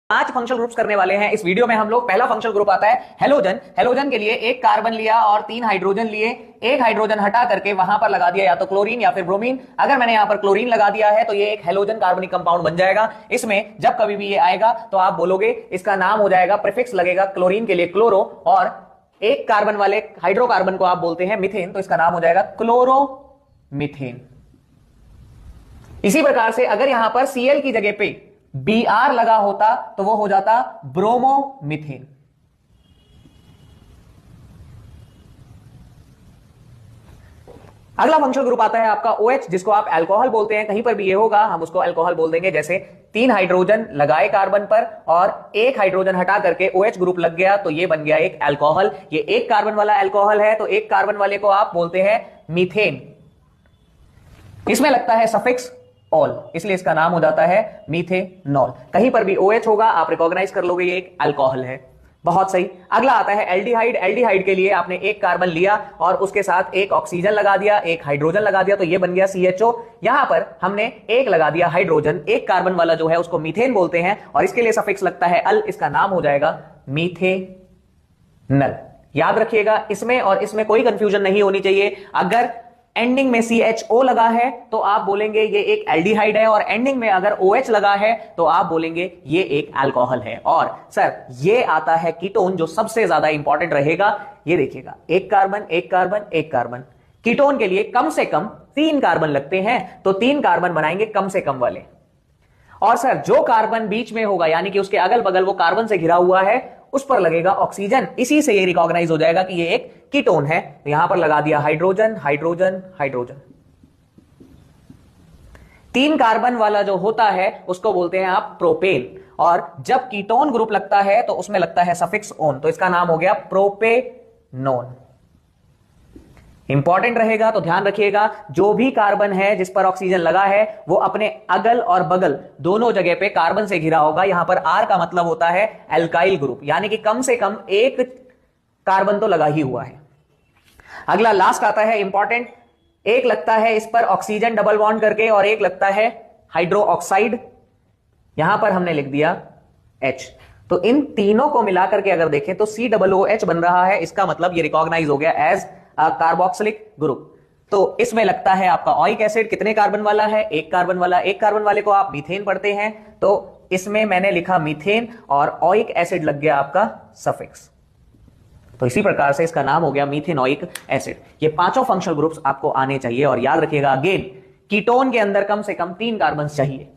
5 functional groups करने वाले हैं इस वीडियो में। हम लोग पहला फंक्शनल ग्रुप आता है हेलोजन। हेलोजन के लिए एक कार्बन लिया और 3 हाइड्रोजन लिए। एक हाइड्रोजन हटा करके वहां पर लगा दिया या तो क्लोरीन या फिर ब्रोमीन। अगर मैंने यहां पर क्लोरीन लगा दिया है तो ये एक हेलोजन कार्बनिक कंपाउंड बन जाएगा। इसमें जब कभी भी ये आएगा तो आप बोलोगे इसका नाम हो जाएगा, प्रीफिक्स लगेगा क्लोरीन के लिए क्लोरो, और एक कार्बन वाले हाइड्रोकार्बन को आप बोलते हैं मीथेन, तो इसका नाम हो जाएगा क्लोरोमीथेन। इसी प्रकार से अगर यहां पर Cl की जगह पे Br लगा होता तो वो हो जाता ब्रोमोमीथेन। अगला फंक्शनल ग्रुप आता है आपका OH, जिसको आप अल्कोहल बोलते हैं। कहीं पर भी ये होगा हम उसको अल्कोहल बोल देंगे। जैसे 3 हाइड्रोजन लगाए कार्बन पर और एक हाइड्रोजन हटा करके OH ग्रुप लग गया तो ये बन गया एक अल्कोहल। ये एक कार्बन वाला अल्कोहल है तो एक कार्बन वाले को आप बोलते हैं मीथेन। इसमें लगता है सफिक्स ऑल, इसलिए इसका नाम हो जाता है मीथेनॉल। कहीं पर भी OH होगा आप रिकॉग्नाइज कर लोगे ये एक अल्कोहल है। बहुत सही। अगला आता है एल्डिहाइड। एल्डिहाइड के लिए आपने एक कार्बन लिया और उसके साथ एक ऑक्सीजन लगा दिया, एक हाइड्रोजन लगा दिया तो ये बन गया CHO। यहां पर हमने एक लगा दिया हाइड्रोजन, एक कार्बन वाला जो है उसको मीथेन बोलते हैं और इसके लिए सफिक्स लगता है अल, इसका नाम हो जाएगा मीथेनल। याद रखिएगा इसमें और इसमें कोई कंफ्यूजन नहीं होनी चाहिए। अगर एंडिंग में CHO लगा है तो आप बोलेंगे ये एक एल्डिहाइड है, और एंडिंग में अगर OH लगा है तो आप बोलेंगे ये एक अल्कोहल है। और सर ये आता है कीटोन, जो सबसे ज्यादा इंपॉर्टेंट रहेगा। ये देखिएगा, एक कार्बन एक कार्बन एक कार्बन। कीटोन के लिए कम से कम 3 कार्बन लगते हैं, तो 3 कार्बन बनाएंगे कम से कम वाले। और सर जो कार्बन बीच में होगा यानी कि उसके अगल बगल वो कार्बन से घिरा हुआ है उस पर लगेगा ऑक्सीजन। इसी से ये रिकॉग्नाइज हो जाएगा कि ये एक कीटोन है। तो यहां पर लगा दिया हाइड्रोजन हाइड्रोजन हाइड्रोजन। 3 कार्बन वाला जो होता है उसको बोलते हैं आप प्रोपेन, और जब कीटोन ग्रुप लगता है तो उसमें लगता है सफिक्स ओन, तो इसका नाम हो गया प्रोपेनोन। इंपॉर्टेंट रहेगा तो ध्यान रखिएगा, जो भी कार्बन है जिस पर ऑक्सीजन लगा है वो अपने अगल और बगल दोनों जगह पे कार्बन से घिरा होगा। यहां पर R का मतलब होता है एल्काइल ग्रुप, यानी कि कम से कम एक कार्बन तो लगा ही हुआ है। अगला लास्ट आता है इंपॉर्टेंट। एक लगता है इस पर ऑक्सीजन डबल बॉन्ड करके और एक लगता है हाइड्रो ऑक्साइड। यहां पर हमने लिख दिया H। तो इन तीनों को मिलाकर के अगर देखें तो COOH बन रहा है। इसका मतलब ये रिकॉग्नाइज हो गया एज कार्बोक्सिलिक ग्रुप। तो इसमें लगता है आपका ऑइक एसिड। कितने कार्बन वाला है? एक कार्बन वाला। एक कार्बन वाले को आप मीथेन पढ़ते हैं तो इसमें मैंने लिखा मीथेन और ऑइक एसिड लग गया आपका सफिक्स। तो इसी प्रकार से इसका नाम हो गया मीथेनोइक एसिड। ये पांचों फंक्शनल ग्रुप्स आपको आने चाहिए और याद रखिएगा अगेन कीटोन के अंदर कम से कम 3 कार्बन चाहिए।